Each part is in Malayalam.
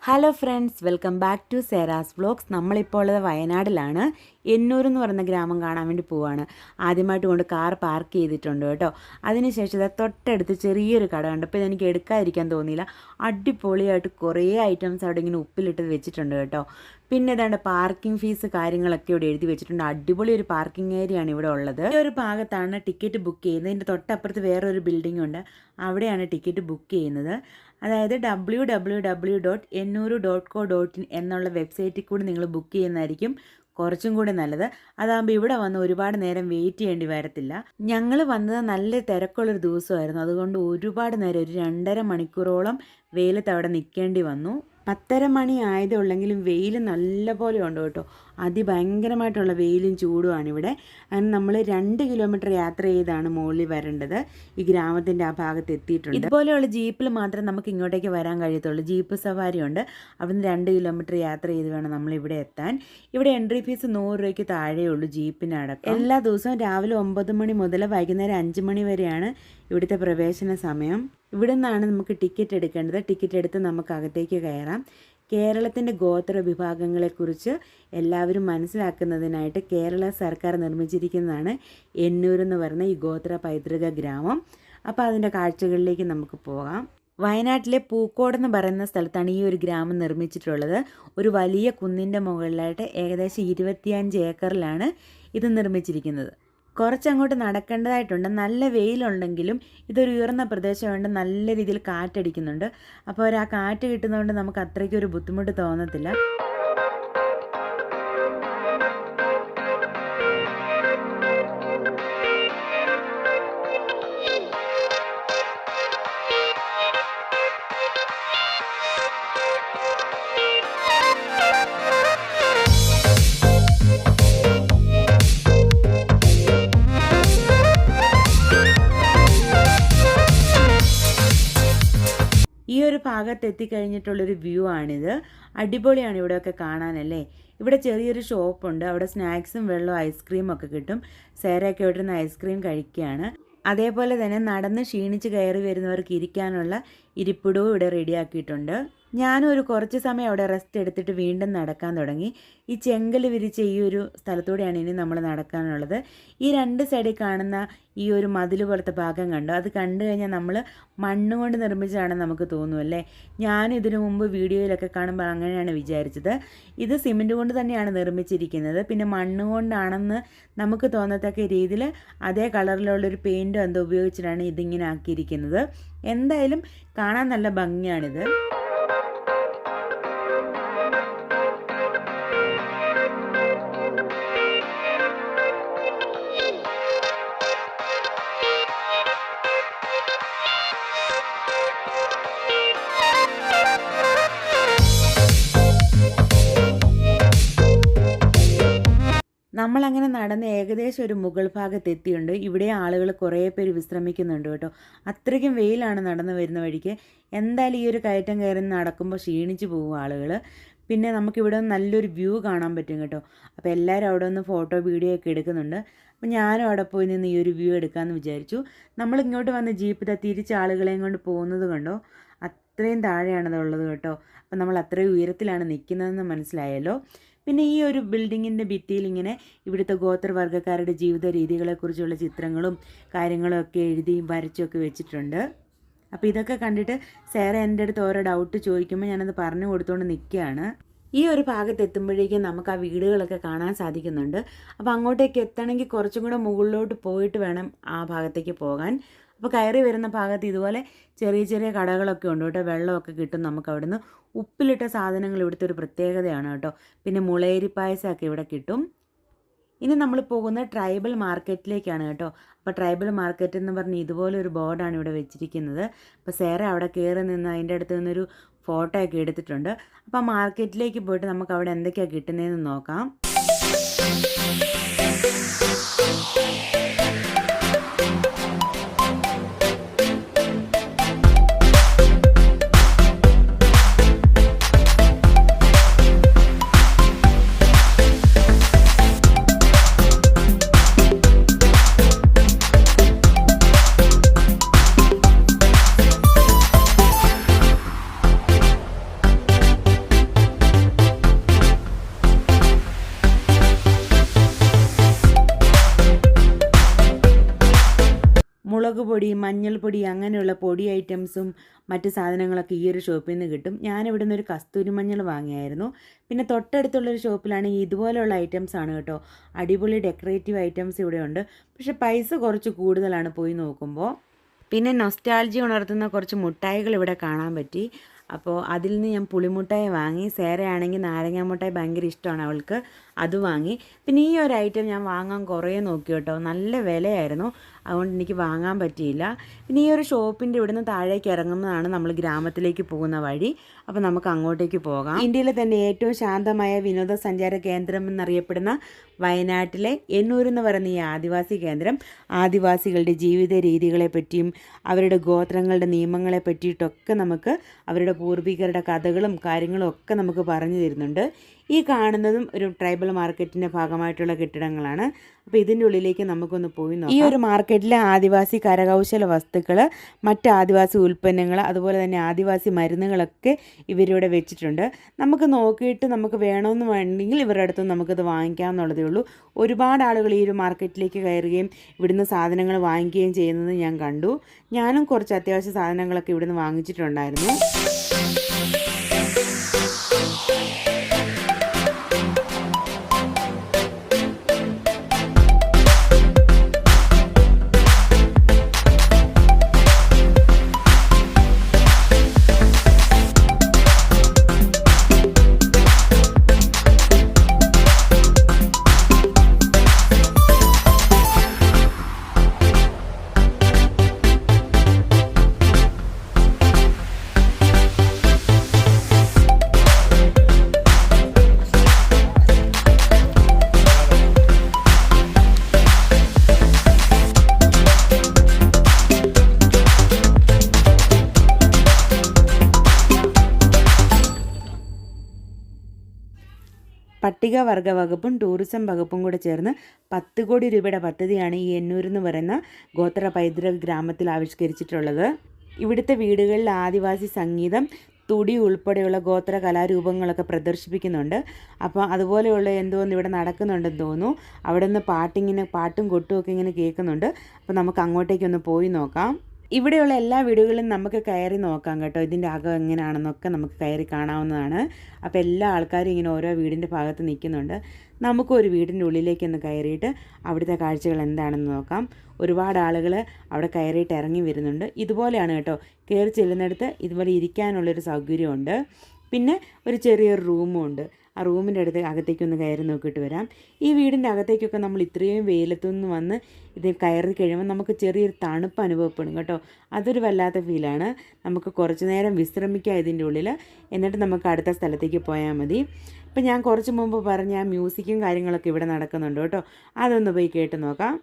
Hello friends, welcome back to സേറാസ് വ്ലോഗ്സ്. നമ്മളിപ്പോൾ ഉള്ളത് വയനാട്ടിലാണ്. എന്നൂർ എന്ന് പറയുന്ന ഗ്രാമം കാണാൻ വേണ്ടി പോവാണ്. ആദ്യമായിട്ട് കൊണ്ട് കാർ പാർക്ക് ചെയ്തിട്ടുണ്ട് കേട്ടോ. അതിനുശേഷം ഇത് തൊട്ടടുത്ത് ചെറിയൊരു കട ഉണ്ട്. അപ്പോൾ ഇതെനിക്ക് എടുക്കാതിരിക്കാൻ തോന്നിയില്ല. അടിപൊളിയായിട്ട് കുറേ ഐറ്റംസ് അവിടെ ഇങ്ങനെ ഉപ്പിലിട്ട് വെച്ചിട്ടുണ്ട് കേട്ടോ. പിന്നെ ഏതാണ്ട് പാർക്കിംഗ് ഫീസ് കാര്യങ്ങളൊക്കെ ഇവിടെ എഴുതി വെച്ചിട്ടുണ്ട്. അടിപൊളി ഒരു പാർക്കിംഗ് ഏരിയ ആണ് ഇവിടെ ഉള്ളത്. ഈ ഒരു ഭാഗത്താണ് ടിക്കറ്റ് ബുക്ക് ചെയ്യുന്നത്. ഇതിൻ്റെ തൊട്ടപ്പുറത്ത് വേറൊരു ബിൽഡിംഗ് ഉണ്ട്, അവിടെയാണ് ടിക്കറ്റ് ബുക്ക് ചെയ്യുന്നത്. അതായത് www.ennuru.co.in എന്നുള്ള വെബ്സൈറ്റിൽ കൂടി നിങ്ങൾ ബുക്ക് ചെയ്യുന്നതായിരിക്കും കുറച്ചും കൂടി നല്ലത്. അതാകുമ്പോൾ ഇവിടെ വന്ന് ഒരുപാട് നേരം വെയിറ്റ് ചെയ്യേണ്ടി വരത്തില്ല. ഞങ്ങൾ വന്നത് നല്ല തിരക്കുള്ളൊരു ദിവസമായിരുന്നു. അതുകൊണ്ട് ഒരുപാട് നേരം, ഒരു 2.5 മണിക്കൂറോളം വെയിലത്ത് അവിടെ നിൽക്കേണ്ടി വന്നു. 10:30 മണി ആയതേ ഉള്ളെങ്കിലും വെയിൽ നല്ല പോലെ ഉണ്ട് കേട്ടോ. അതിഭയങ്കരമായിട്ടുള്ള വെയിലും ചൂടുമാണ് ഇവിടെ. അങ്ങനെ നമ്മൾ 2 കിലോമീറ്റർ യാത്ര ചെയ്താണ് മുകളിൽ വരേണ്ടത്. ഈ ഗ്രാമത്തിൻ്റെ ആ ഭാഗത്ത് എത്തിയിട്ടുണ്ട്. ഇതുപോലെയുള്ള ജീപ്പിൽ മാത്രമേ നമുക്ക് ഇങ്ങോട്ടേക്ക് വരാൻ കഴിയത്തുള്ളൂ. ജീപ്പ് സവാരി ഉണ്ട്. അവിടുന്ന് 2 കിലോമീറ്റർ യാത്ര ചെയ്ത് വേണം നമ്മളിവിടെ എത്താൻ. ഇവിടെ എൻട്രി ഫീസ് 100 രൂപയ്ക്ക് താഴെയുള്ളൂ ജീപ്പിനടക്കം. എല്ലാ ദിവസവും രാവിലെ 9 മണി മുതൽ വൈകുന്നേരം 5 മണി വരെയാണ് ഇവിടുത്തെ പ്രവേശന സമയം. ഇവിടെ നിന്നാണ് നമുക്ക് ടിക്കറ്റ് എടുക്കേണ്ടത്. ടിക്കറ്റ് എടുത്ത് നമുക്ക് അകത്തേക്ക് കയറാം. കേരളത്തിൻ്റെ ഗോത്ര വിഭാഗങ്ങളെക്കുറിച്ച് എല്ലാവരും മനസ്സിലാക്കുന്നതിനായിട്ട് കേരള സർക്കാർ നിർമ്മിച്ചിരിക്കുന്നതാണ് എന്നൂർ എന്ന് പറയുന്ന ഈ ഗോത്ര പൈതൃക ഗ്രാമം. അപ്പോൾ അതിൻ്റെ കാഴ്ചകളിലേക്ക് നമുക്ക് പോകാം. വയനാട്ടിലെ പൂക്കോട് എന്ന് പറയുന്ന സ്ഥലത്താണ് ഈ ഒരു ഗ്രാമം നിർമ്മിച്ചിട്ടുള്ളത്. ഒരു വലിയ കുന്നിൻ്റെ മുകളിലായിട്ട് ഏകദേശം 25 ഏക്കറിലാണ് ഇത് നിർമ്മിച്ചിരിക്കുന്നത്. കുറച്ചങ്ങോട്ട് നടക്കേണ്ടതായിട്ടുണ്ട്. നല്ല വെയിലുണ്ടെങ്കിലും ഇതൊരു ഉയർന്ന പ്രദേശമായതുകൊണ്ട് നല്ല രീതിയിൽ കാറ്റടിക്കുന്നുണ്ട്. അപ്പോൾ ആ കാറ്റ് കിട്ടുന്നതുകൊണ്ട് നമുക്ക് അത്രയ്ക്കൊരു ബുദ്ധിമുട്ട് തോന്നത്തില്ല. ഈ ഒരു ഭാഗത്ത് എത്തിക്കഴിഞ്ഞിട്ടുള്ളൊരു വ്യൂ ആണിത്. അടിപൊളിയാണ് ഇവിടെയൊക്കെ കാണാനല്ലേ. ഇവിടെ ചെറിയൊരു ഷോപ്പുണ്ട്. അവിടെ സ്നാക്സും വെള്ളവും ഐസ്ക്രീമും ഒക്കെ കിട്ടും. സേരയൊക്കെ ഇവിടെ നിന്ന് ഐസ്ക്രീം കഴിക്കുകയാണ്. അതേപോലെ തന്നെ നടന്ന് ക്ഷീണിച്ച് കയറി വരുന്നവർക്ക് ഇരിക്കാനുള്ള ഇരിപ്പിടവും ഇവിടെ റെഡിയാക്കിയിട്ടുണ്ട്. ഞാനും ഒരു കുറച്ച് സമയം അവിടെ റെസ്റ്റ് എടുത്തിട്ട് വീണ്ടും നടക്കാൻ തുടങ്ങി. ഈ ചെങ്കൽ വിരിച്ച ഈ ഒരു സ്ഥലത്തൂടെയാണ് ഇനി നമ്മൾ നടക്കാനുള്ളത്. ഈ 2 സൈഡിൽ കാണുന്ന ഈ ഒരു മതിൽ പോലത്തെ ഭാഗം കണ്ടോ? അത് കണ്ടു കഴിഞ്ഞാൽ നമ്മൾ മണ്ണുകൊണ്ട് നിർമ്മിച്ചതാണെന്ന് നമുക്ക് തോന്നുമല്ലേ. ഞാനും ഇതിനു മുമ്പ് വീഡിയോയിലൊക്കെ കാണുമ്പോൾ അങ്ങനെയാണ് വിചാരിച്ചത്. ഇത് സിമെൻറ്റ് കൊണ്ട് തന്നെയാണ് നിർമ്മിച്ചിരിക്കുന്നത്. പിന്നെ മണ്ണുകൊണ്ടാണെന്ന് നമുക്ക് തോന്നത്തക്ക രീതിയിൽ അതേ കളറിലുള്ളൊരു പെയിൻറ്റോ എന്തോ ഉപയോഗിച്ചിട്ടാണ് ഇതിങ്ങനെ ആക്കിയിരിക്കുന്നത്. എന്തായാലും കാണാൻ നല്ല ഭംഗിയാണിത്. നമ്മളങ്ങനെ നടന്ന് ഏകദേശം ഒരു മുകൾ ഭാഗത്ത് എത്തിയുണ്ട്. ഇവിടെ ആളുകൾ കുറേ പേര് വിശ്രമിക്കുന്നുണ്ട് കേട്ടോ. അത്രയ്ക്കും വെയിലാണ് നടന്നു വരുന്ന വഴിക്ക്. എന്തായാലും ഈ ഒരു കയറ്റം കയറി നടക്കുമ്പോൾ ക്ഷീണിച്ച് പോകും ആളുകൾ. പിന്നെ നമുക്കിവിടെ നല്ലൊരു വ്യൂ കാണാൻ പറ്റും കേട്ടോ. അപ്പോൾ എല്ലാവരും അവിടെ നിന്ന് ഫോട്ടോ വീഡിയോ ഒക്കെ എടുക്കുന്നുണ്ട്. അപ്പോൾ ഞാനും അവിടെ പോയി നിന്ന് ഈ ഒരു വ്യൂ എടുക്കാമെന്ന് വിചാരിച്ചു. നമ്മളിങ്ങോട്ട് വന്ന് ജീപ്പ് തിരിച്ച് ആളുകളെയും കൊണ്ട് പോകുന്നത് കണ്ടോ. അത്രയും താഴെയാണതുള്ളത് കേട്ടോ. അപ്പോൾ നമ്മൾ അത്രയും ഉയരത്തിലാണ് നിൽക്കുന്നതെന്ന് മനസ്സിലായല്ലോ. പിന്നെ ഈ ഒരു ബിൽഡിങ്ങിൻ്റെ ഭിത്തിയിൽ ഇങ്ങനെ ഇവിടുത്തെ ഗോത്രവർഗ്ഗക്കാരുടെ ജീവിത രീതികളെക്കുറിച്ചുള്ള ചിത്രങ്ങളും കാര്യങ്ങളും ഒക്കെ എഴുതിയും വരച്ചൊക്കെ വെച്ചിട്ടുണ്ട്. അപ്പോൾ ഇതൊക്കെ കണ്ടിട്ട് സേറ എൻ്റെ അടുത്ത് ഓരോ ഡൗട്ട് ചോദിക്കുമ്പോൾ ഞാനത് പറഞ്ഞു കൊടുത്തുകൊണ്ട് നിൽക്കുകയാണ്. ഈ ഒരു ഭാഗത്ത് എത്തുമ്പോഴേക്കും നമുക്ക് ആ വീടുകളൊക്കെ കാണാൻ സാധിക്കുന്നുണ്ട്. അപ്പോൾ അങ്ങോട്ടേക്ക് എത്തണമെങ്കിൽ കുറച്ചും കൂടെ മുകളിലോട്ട് പോയിട്ട് വേണം ആ ഭാഗത്തേക്ക് പോകാൻ. അപ്പോൾ കയറി വരുന്ന ഭാഗത്ത് ഇതുപോലെ ചെറിയ ചെറിയ കടകളൊക്കെ ഉണ്ട് കേട്ടോ. വെള്ളമൊക്കെ കിട്ടും നമുക്ക് അവിടുന്ന്. ഉപ്പിലിട്ട സാധനങ്ങൾ ഇവിടുത്തെ ഒരു പ്രത്യേകതയാണ് കേട്ടോ. പിന്നെ മുളയരി പായസമൊക്കെ ഇവിടെ കിട്ടും. ഇനി നമ്മൾ പോകുന്നത് ട്രൈബൽ മാർക്കറ്റിലേക്കാണ് കേട്ടോ. അപ്പോൾ ട്രൈബൽ മാർക്കറ്റ് എന്ന് പറഞ്ഞ് ഇതുപോലെ ഒരു ബോർഡാണ് ഇവിടെ വെച്ചിരിക്കുന്നത്. അപ്പോൾ സേറ അവിടെ കയറി നിന്ന് അതിൻ്റെ അടുത്ത് നിന്നൊരു ഫോട്ടോ ഒക്കെ എടുത്തിട്ടുണ്ട്. അപ്പോൾ ആ മാർക്കറ്റിലേക്ക് പോയിട്ട് നമുക്ക് അവിടെ എന്തൊക്കെയാണ് കിട്ടുന്നതെന്ന് നോക്കാം. മുളക് പൊടി, മഞ്ഞൾപ്പൊടി അങ്ങനെയുള്ള പൊടി ഐറ്റംസും മറ്റ് സാധനങ്ങളൊക്കെ ഈ ഒരു ഷോപ്പിൽ നിന്ന് കിട്ടും. ഞാനിവിടെ നിന്നൊരു കസ്തൂരി മഞ്ഞൾ വാങ്ങിയായിരുന്നു. പിന്നെ തൊട്ടടുത്തുള്ളൊരു ഷോപ്പിലാണെങ്കിൽ ഇതുപോലെയുള്ള ഐറ്റംസ് ആണ് കേട്ടോ. അടിപൊളി ഡെക്കറേറ്റീവ് ഐറ്റംസ് ഇവിടെ ഉണ്ട്. പക്ഷേ പൈസ കുറച്ച് കൂടുതലാണ് പോയി നോക്കുമ്പോൾ. പിന്നെ നൊസ്റ്റാൾജി ഉണർത്തുന്ന കുറച്ച് മുട്ടായികൾ ഇവിടെ കാണാൻ പറ്റി. അപ്പോൾ അതിൽ നിന്ന് ഞാൻ പുളിമുട്ടായി വാങ്ങി. സേറയാണെങ്കിൽ നാരങ്ങ മുട്ടായി ഭയങ്കര ഇഷ്ടമാണ് അവൾക്ക്, അത് വാങ്ങി. പിന്നെ ഈ ഒരു ഐറ്റം ഞാൻ വാങ്ങാൻ കുറേ നോക്കി കേട്ടോ, നല്ല വിലയായിരുന്നു, അതുകൊണ്ട് എനിക്ക് വാങ്ങാൻ പറ്റിയില്ല. പിന്നെ ഈ ഒരു ഷോപ്പിൻ്റെ ഇവിടുന്ന് താഴേക്ക് ഇറങ്ങുന്നതാണ് നമ്മൾ ഗ്രാമത്തിലേക്ക് പോകുന്ന വഴി. അപ്പോൾ നമുക്ക് അങ്ങോട്ടേക്ക് പോകാം. ഇന്ത്യയിലെ തന്നെ ഏറ്റവും ശാന്തമായ വിനോദസഞ്ചാര കേന്ദ്രം എന്നറിയപ്പെടുന്ന വയനാട്ടിലെ എന്നൂർ എന്ന് പറയുന്ന ഈ ആദിവാസി കേന്ദ്രം ആദിവാസികളുടെ ജീവിത രീതികളെ പറ്റിയും അവരുടെ ഗോത്രങ്ങളുടെ നിയമങ്ങളെ പറ്റിയിട്ടൊക്കെ നമുക്ക് അവരുടെ പൂർവികരുടെ കഥകളും കാര്യങ്ങളും ഒക്കെ നമുക്ക് പറഞ്ഞു തരുന്നുണ്ട്. ഈ കാണുന്നതും ഒരു ട്രൈബൽ മാർക്കറ്റിൻ്റെ ഭാഗമായിട്ടുള്ള കെട്ടിടങ്ങളാണ്. അപ്പോൾ ഇതിൻ്റെ ഉള്ളിലേക്ക് നമുക്കൊന്ന് പോയി നോക്കാം. ഈ ഒരു മാർക്കറ്റിലെ ആദിവാസി കരകൗശല വസ്തുക്കൾ, മറ്റ് ആദിവാസി ഉൽപ്പന്നങ്ങൾ, അതുപോലെ തന്നെ ആദിവാസി മരുന്നുകളൊക്കെ ഇവരിവിടെ വെച്ചിട്ടുണ്ട്. നമുക്ക് നോക്കിയിട്ട് നമുക്ക് വേണമെന്ന് വേണമെങ്കിൽ ഇവരുടെ അടുത്ത് നമുക്കത് വാങ്ങിക്കാമെന്നുള്ളതേ ഉള്ളൂ. ഒരുപാട് ആളുകൾ ഈ ഒരു മാർക്കറ്റിലേക്ക് കയറുകയും ഇവിടുന്ന് സാധനങ്ങൾ വാങ്ങിക്കുകയും ചെയ്യുന്നത് ഞാൻ കണ്ടു. ഞാനും കുറച്ച് അത്യാവശ്യ സാധനങ്ങളൊക്കെ ഇവിടുന്ന് വാങ്ങിച്ചിട്ടുണ്ടായിരുന്നു. പട്ടികവർഗ വകുപ്പും ടൂറിസം വകുപ്പും കൂടെ ചേർന്ന് 10 കോടി രൂപയുടെ പദ്ധതിയാണ് ഈ എന്നൂർ എന്ന് പറയുന്ന ഗോത്ര പൈതൃക ഗ്രാമത്തിൽ ആവിഷ്കരിച്ചിട്ടുള്ളത്. ഇവിടുത്തെ വീടുകളിൽ ആദിവാസി സംഗീതം, തുടി ഉൾപ്പെടെയുള്ള ഗോത്ര കലാരൂപങ്ങളൊക്കെ പ്രദർശിപ്പിക്കുന്നുണ്ട്. അപ്പോൾ അതുപോലെയുള്ള എന്തോന്ന് ഇവിടെ നടക്കുന്നുണ്ടെന്ന് തോന്നുന്നു. അവിടെ നിന്ന് പാട്ടും കൊട്ടും ഒക്കെ ഇങ്ങനെ കേൾക്കുന്നുണ്ട്. അപ്പോൾ നമുക്ക് അങ്ങോട്ടേക്കൊന്ന് പോയി നോക്കാം. ഇവിടെയുള്ള എല്ലാ വീടുകളിലും നമുക്ക് കയറി നോക്കാം കേട്ടോ. ഇതിൻ്റെ അകം എങ്ങനെയാണെന്നൊക്കെ നമുക്ക് കയറി കാണാവുന്നതാണ്. അപ്പോൾ എല്ലാ ആൾക്കാരും ഇങ്ങനെ ഓരോ വീടിൻ്റെ ഭാഗത്ത് നിൽക്കുന്നുണ്ട്. നമുക്കൊരു വീടിൻ്റെ ഉള്ളിലേക്കൊന്ന് കയറിയിട്ട് അവിടുത്തെ കാഴ്ചകൾ എന്താണെന്ന് നോക്കാം. ഒരുപാട് ആളുകൾ അവിടെ കയറിയിട്ട് ഇറങ്ങി വരുന്നുണ്ട്. ഇതുപോലെയാണ് കേട്ടോ, കയറി ചെല്ലുന്നിടത്ത് ഇതുപോലെ ഇരിക്കാനുള്ളൊരു സൗകര്യമുണ്ട്. പിന്നെ ഒരു ചെറിയൊരു റൂമും ഉണ്ട്. ആ റൂമിൻ്റെ അടുത്ത് അകത്തേക്കൊന്ന് കയറി നോക്കിയിട്ട് വരാം. ഈ വീടിൻ്റെ അകത്തേക്കൊക്കെ നമ്മൾ ഇത്രയും വെയിലത്തുനിന്ന് വന്ന് ഇത് കയറി കഴിയുമ്പോൾ നമുക്ക് ചെറിയൊരു തണുപ്പ് അനുഭവപ്പെടും കേട്ടോ. അതൊരു വല്ലാത്ത ഫീലാണ്. നമുക്ക് കുറച്ച് നേരം വിശ്രമിക്കാം ഇതിൻ്റെ ഉള്ളിൽ, എന്നിട്ട് നമുക്ക് അടുത്ത സ്ഥലത്തേക്ക് പോയാൽ മതി. ഇപ്പം ഞാൻ കുറച്ച് മുമ്പ് പറഞ്ഞ ആ മ്യൂസിക്കും കാര്യങ്ങളൊക്കെ ഇവിടെ നടക്കുന്നുണ്ട് കേട്ടോ. അതൊന്ന് പോയി കേട്ട് നോക്കാം.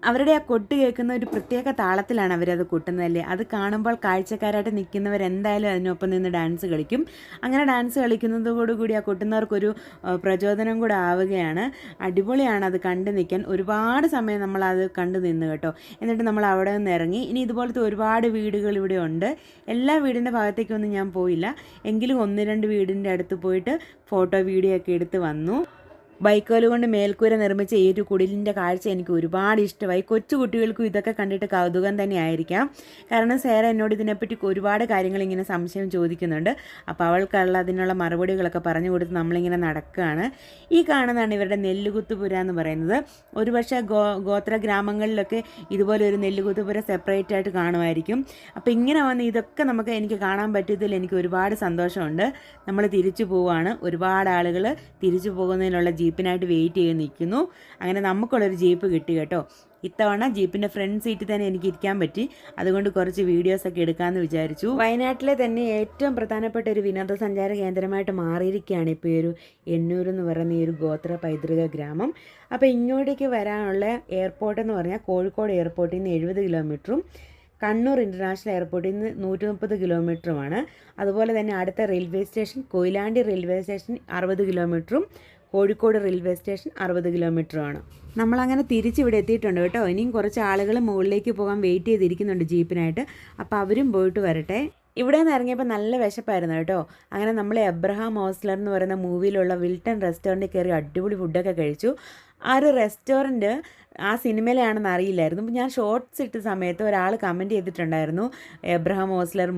അവരുടെ ആ കൊട്ട് കേൾക്കുന്ന ഒരു പ്രത്യേക താളത്തിലാണ് അവരത് കൊട്ടുന്നതല്ലേ. അത് കാണുമ്പോൾ കാഴ്ചക്കാരായിട്ട് നിൽക്കുന്നവരെന്തായാലും അതിനൊപ്പം നിന്ന് ഡാൻസ് കളിക്കും. അങ്ങനെ ഡാൻസ് കളിക്കുന്നതോടുകൂടി ആ കൊട്ടുന്നവർക്കൊരു പ്രചോദനം കൂടെ ആവുകയാണ്. അടിപൊളിയാണ് അത് കണ്ടു നിൽക്കാൻ. ഒരുപാട് സമയം നമ്മളത് കണ്ടു നിന്ന് കേട്ടോ. എന്നിട്ട് നമ്മൾ അവിടെ നിന്ന് ഇറങ്ങി. ഇനി ഇതുപോലത്തെ ഒരുപാട് വീടുകൾ ഇവിടെ ഉണ്ട്. എല്ലാ വീടിൻ്റെ ഭാഗത്തേക്കൊന്നും ഞാൻ പോയില്ല, എങ്കിലും 1-2 വീടിൻ്റെ അടുത്ത് പോയിട്ട് ഫോട്ടോ വീഡിയോ ഒക്കെ എടുത്ത് വന്നു. വൈക്കോല് കൊണ്ട് മേൽക്കൂര നിർമ്മിച്ച ഈ ഒരു കുടിലിൻ്റെ കാഴ്ച എനിക്ക് ഒരുപാട് ഇഷ്ടമായി. കൊച്ചു കുട്ടികൾക്കും ഇതൊക്കെ കണ്ടിട്ട് കൗതുകം തന്നെ ആയിരിക്കാം. കാരണം സേറ എന്നോട് ഇതിനെപ്പറ്റി ഒരുപാട് കാര്യങ്ങൾ ഇങ്ങനെ സംശയം ചോദിക്കുന്നുണ്ട്. അപ്പോൾ അവൾക്കുള്ള അതിനുള്ള മറുപടികളൊക്കെ പറഞ്ഞു കൊടുത്ത് നമ്മളിങ്ങനെ നടക്കുകയാണ്. ഈ കാണുന്നതാണ് ഇവരുടെ നെല്ലുകുത്തുപുര എന്ന് പറയുന്നത്. ഒരുപക്ഷെ ഗോത്ര ഗ്രാമങ്ങളിലൊക്കെ ഇതുപോലെ ഒരു നെല്ലുകുത്തുപുര സെപ്പറേറ്റ് ആയിട്ട് കാണുമായിരിക്കും. അപ്പോൾ ഇങ്ങനെ വന്ന് ഇതൊക്കെ എനിക്ക് കാണാൻ പറ്റിയതിൽ എനിക്ക് ഒരുപാട് സന്തോഷമുണ്ട്. നമ്മൾ തിരിച്ചു പോവുകയാണ്. ഒരുപാട് ആളുകൾ തിരിച്ചു പോകുന്നതിനുള്ള ജീപ്പിനായിട്ട് വെയിറ്റ് ചെയ്ത് നിൽക്കുന്നു. അങ്ങനെ നമുക്കുള്ളൊരു ജീപ്പ് കിട്ടി കേട്ടോ. ഇത്തവണ ജീപ്പിൻ്റെ ഫ്രണ്ട് സീറ്റിൽ തന്നെ എനിക്ക് ഇരിക്കാൻ പറ്റി. അതുകൊണ്ട് കുറച്ച് വീഡിയോസൊക്കെ എടുക്കാമെന്ന് വിചാരിച്ചു. വയനാട്ടിലെ തന്നെ ഏറ്റവും പ്രധാനപ്പെട്ട ഒരു വിനോദസഞ്ചാര കേന്ദ്രമായിട്ട് മാറിയിരിക്കുകയാണ് ഇപ്പോൾ ഈ ഒരു എന്നൂർ എന്ന് പറയുന്ന ഈ ഒരു ഗോത്ര പൈതൃക ഗ്രാമം. അപ്പോൾ ഇങ്ങോട്ടേക്ക് വരാനുള്ള എയർപോർട്ട് എന്ന് പറഞ്ഞാൽ കോഴിക്കോട് എയർപോർട്ടിൽ നിന്ന് 70 കിലോമീറ്ററും കണ്ണൂർ ഇൻ്റർനാഷണൽ എയർപോർട്ടിൽ നിന്ന് 130 കിലോമീറ്ററുമാണ്. അതുപോലെ തന്നെ അടുത്ത railway station Koyilandy railway station 60 കിലോമീറ്ററും കോഴിക്കോട് റെയിൽവേ സ്റ്റേഷൻ 60 കിലോമീറ്ററുമാണ്. നമ്മളങ്ങനെ തിരിച്ചിവിടെ എത്തിയിട്ടുണ്ട് കേട്ടോ. ഇനിയും കുറച്ച് ആളുകൾ മുകളിലേക്ക് പോകാൻ വെയിറ്റ് ചെയ്തിരിക്കുന്നുണ്ട് ജീപ്പിനായിട്ട്. അപ്പോൾ അവരും പോയിട്ട് വരട്ടെ. ഇവിടെ നിന്ന് ഇറങ്ങിയപ്പോൾ നല്ല വിശപ്പായിരുന്നു കേട്ടോ. അങ്ങനെ നമ്മൾ എബ്രഹാം ഓസ്ലർ എന്ന് പറയുന്ന മൂവിയിലുള്ള വിൽട്ടൺ റെസ്റ്റോറൻറ്റിൽ കയറി അടിപൊളി ഫുഡൊക്കെ കഴിച്ചു. ആ ഒരു റെസ്റ്റോറൻറ്റ് ആ സിനിമയിലാണെന്ന് അറിയില്ലായിരുന്നു. അപ്പോൾ ഞാൻ ഷോർട്ട്സ് ഇട്ട സമയത്ത് ഒരാൾ കമൻറ്റ് ചെയ്തിട്ടുണ്ടായിരുന്നു എബ്രഹാം ഓസ്ലർ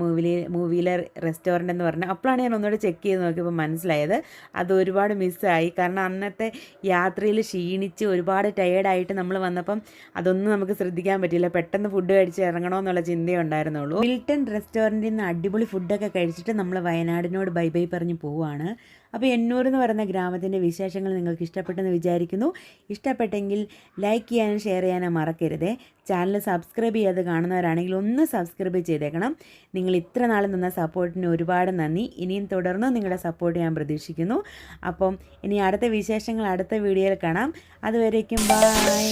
മൂവിയിലെ റെസ്റ്റോറൻറ്റ് എന്ന് പറഞ്ഞാൽ. അപ്പോഴാണ് ഞാൻ ഒന്നുകൂടെ ചെക്ക് ചെയ്ത് നോക്കിയപ്പോൾ മനസ്സിലായത് അത് ഒരുപാട് മിസ്സായി. കാരണം അന്നത്തെ യാത്രയിൽ ക്ഷീണിച്ച് ഒരുപാട് ടയേർഡായിട്ട് നമ്മൾ വന്നപ്പം അതൊന്നും നമുക്ക് ശ്രദ്ധിക്കാൻ പറ്റില്ല. പെട്ടെന്ന് ഫുഡ് കഴിച്ച് ഇറങ്ങണമെന്നുള്ള ചിന്തയേ ഉണ്ടായിരുന്നുള്ളൂ. വിൽട്ടൺ റെസ്റ്റോറൻറ്റിൽ നിന്ന് അടിപൊളി ഫുഡൊക്കെ കഴിച്ചിട്ട് നമ്മൾ വയനാടിനോട് ബൈ ബൈ പറഞ്ഞ് പോവുകയാണ്. അപ്പോൾ എന്നൂർ എന്ന് പറയുന്ന ഗ്രാമത്തിൻ്റെ വിശേഷങ്ങൾ നിങ്ങൾക്ക് ഇഷ്ടപ്പെട്ടെന്ന് വിചാരിക്കുന്നു. ഇഷ്ടപ്പെട്ടെങ്കിൽ ലൈക്ക് ചെയ്യാനും ഷെയർ ചെയ്യാനും മറക്കരുതേ. ചാനൽ സബ്സ്ക്രൈബ് ചെയ്യാതെ കാണുന്നവരാണെങ്കിൽ ഒന്ന് സബ്സ്ക്രൈബ് ചെയ്തേക്കണം. നിങ്ങൾ ഇത്ര നാൾ നിന്ന സപ്പോർട്ടിന് ഒരുപാട് നന്ദി. ഇനിയും തുടർന്ന് നിങ്ങളുടെ സപ്പോർട്ട് ഞാൻ പ്രതീക്ഷിക്കുന്നു. അപ്പം ഇനി അടുത്ത വിശേഷങ്ങൾ അടുത്ത വീഡിയോയിൽ കാണാം. അതുവരേക്കും ബൈ.